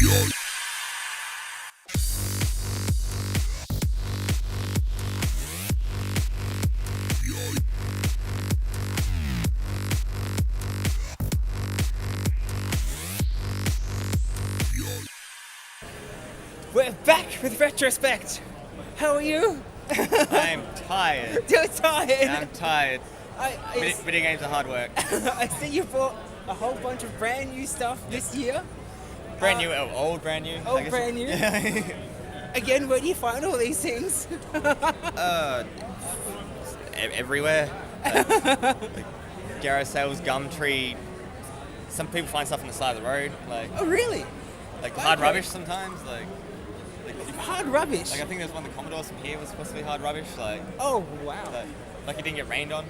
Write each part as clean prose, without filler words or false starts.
We're back with Retrospekt. How are you? I'm tired. You're tired. I'm tired. I Video games are hard work. I see you bought a whole bunch of brand new stuff this year. Brand new, old brand new. I guess. Brand new. Again, where do you find all these things? Everywhere. Like garage sales, Gumtree. Some people find stuff on the side of the road. Oh, really? Like hard rubbish sometimes. Like hard rubbish? Like I think there's one of the Commodores from here was supposed to be hard rubbish. Like oh, wow. Like it didn't get rained on.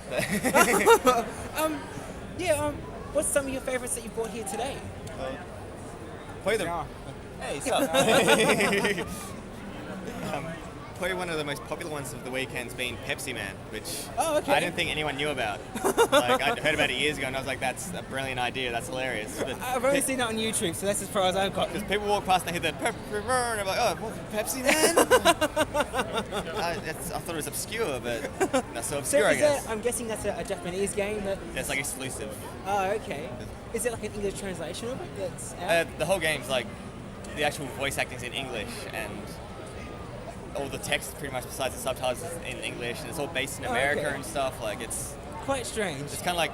What's some of your favorites that you bought here today? Play them. Hey, sup? Probably one of the most popular ones of the weekend's been Pepsi Man, which I didn't think anyone knew about. Like I'd heard about it years ago, and I was like, "That's a brilliant idea. That's hilarious." But I've only seen that on YouTube, so that's as far as I've got. Because people walk past and they hear the Pepsi Man, and I'm like, "Oh, what's Pepsi Man?" I thought it was obscure, but not so obscure, I guess. I'm guessing that's a Japanese game that. Yeah, it's like exclusive. Oh, okay. Is it like an English translation of it that's out? The whole game's like the actual voice acting's in English, and all the text pretty much besides the subtitles is in English, and it's all based in America and stuff. Like it's quite strange. It's kind of like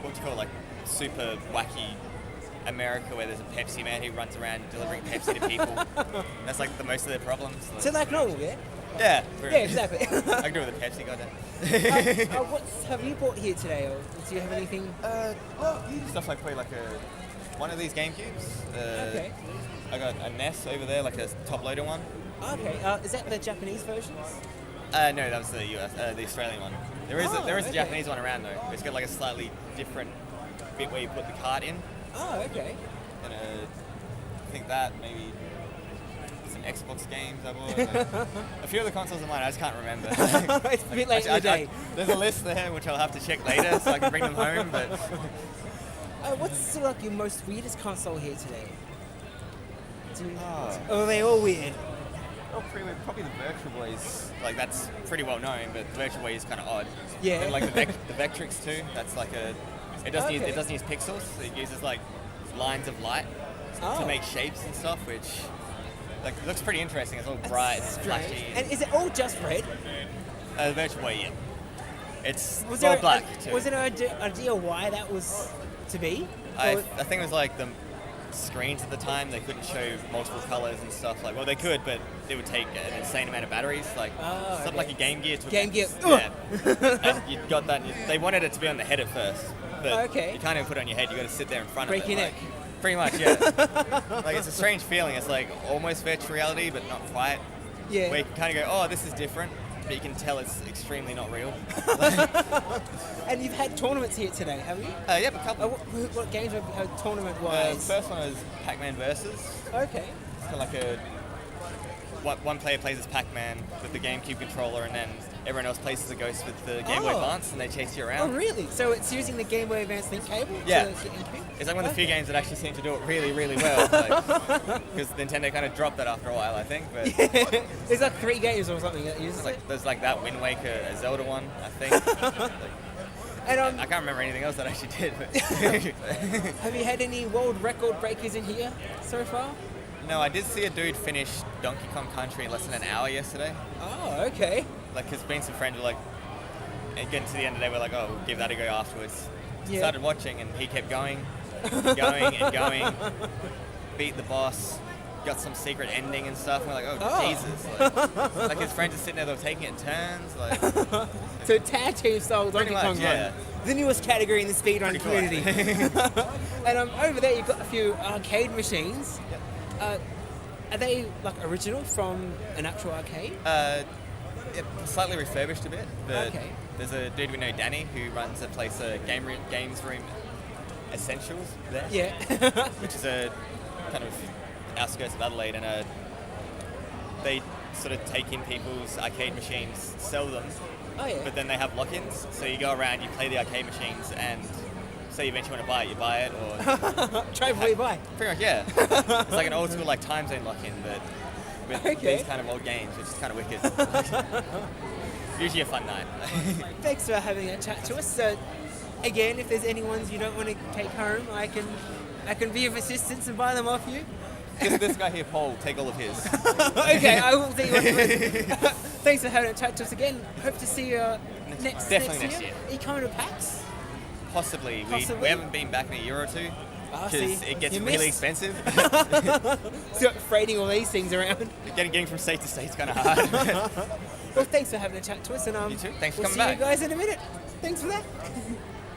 what do you call it, like super wacky America, where there's a Pepsi Man who runs around delivering Pepsi to people. That's like the most of their problems. So like normal, yeah? Yeah. Yeah, exactly. I can do it with a Pepsi, goddamn. What have you bought here today, or do you have anything? Stuff like probably like one of these GameCubes. Okay. I got a NES over there, like a top-loader one. Okay. Is that the Japanese versions? No, that was the US, the Australian one. There is a Japanese one around though. It's got like a slightly different bit where you put the card in. Oh, okay. And I think that maybe some Xbox games I bought. A few of the consoles are mine. I just can't remember. It's a bit late in the day. There's a list there which I'll have to check later so I can bring them home. But what's sort of like your most weirdest console here today? Are they all weird? Oh, probably the Virtual Boys. Like that's pretty well known, but the Virtual Boy is kind of odd. Yeah. And like the Vectrix too. That's like it doesn't use pixels. So it uses like lines of light to make shapes and stuff, which like looks pretty interesting. It's all bright, and flashy. And is it all just red? The Virtual Boy, yeah. It's all black too. Was there an idea why that was to be? I think it was like the screens at the time, they couldn't show multiple colors and stuff. Like, well, they could, but it would take an insane amount of batteries. Like something like a Game Gear. Game Gear. Yeah. And you got that. They wanted it to be on the head at first, but you can't even put it on your head. You got to sit there in front of it. Break your neck. Pretty much, yeah. Like it's a strange feeling. It's like almost virtual reality, but not quite. Yeah. Where you can kind of go, oh, this is different, but you can tell it's extremely not real. And you've had tournaments here today, have you? Yeah, a couple. What games have you had tournament-wise? The first one was Pac-Man Versus. Okay. It's kind of like one player plays as Pac-Man with the GameCube controller, and then everyone else plays as a ghost with the Game Boy Advance, and they chase you around. Oh, really? So it's using the Game Boy Advance link cable? Yeah. It's like one of the few games that actually seem to do it really, really well. Because Nintendo kind of dropped that after a while, I think. But yeah. There's like 3 games or something that uses it. There's like that Wind Waker, a Zelda one, I think. And, I can't remember anything else that I actually did. But have you had any world record breakers in here so far? No, I did see a dude finish Donkey Kong Country in less than an hour yesterday. Oh, okay. Like, because me and some friends were like, and getting to the end of the day, we're like, oh, we'll give that a go afterwards. Yeah. Started watching, and he kept going, and going, beat the boss, got some secret ending and stuff. And we're like, oh. Jesus. Like his friends are sitting there, they were taking it in turns. Like, so tag team style Donkey Kong yeah. The newest category in the speedrun community. And over there you've got a few arcade machines. Yep. Are they like original from an actual arcade? Slightly refurbished a bit, but there's a dude we know, Danny, who runs a place, Games Room Essentials there. Yeah. Which is a kind of outskirts of Adelaide, and they sort of take in people's arcade machines, sell them, but then they have lock-ins, so you go around, you play the arcade machines, and say eventually want to buy it, you buy it, or Try before you buy. pretty much, yeah. It's like an old school like time zone lock-in, but with these kind of old games, which is kind of wicked. Usually a fun night. Thanks for having a chat to us. So, again, if there's any ones you don't want to take home, I can be of assistance and buy them off you. This guy here, Paul, take all of his. Okay, I will take one of his. Thanks for having a chat to us again. Hope to see you next year. Are you coming to PAX? Possibly. We haven't been back in a year or two because it gets really expensive. So freighting all these things around. Getting from state to state is kind of hard. Well, thanks for having a chat to us, and you too. Thanks for we'll coming see back. you guys in a minute. Thanks for that.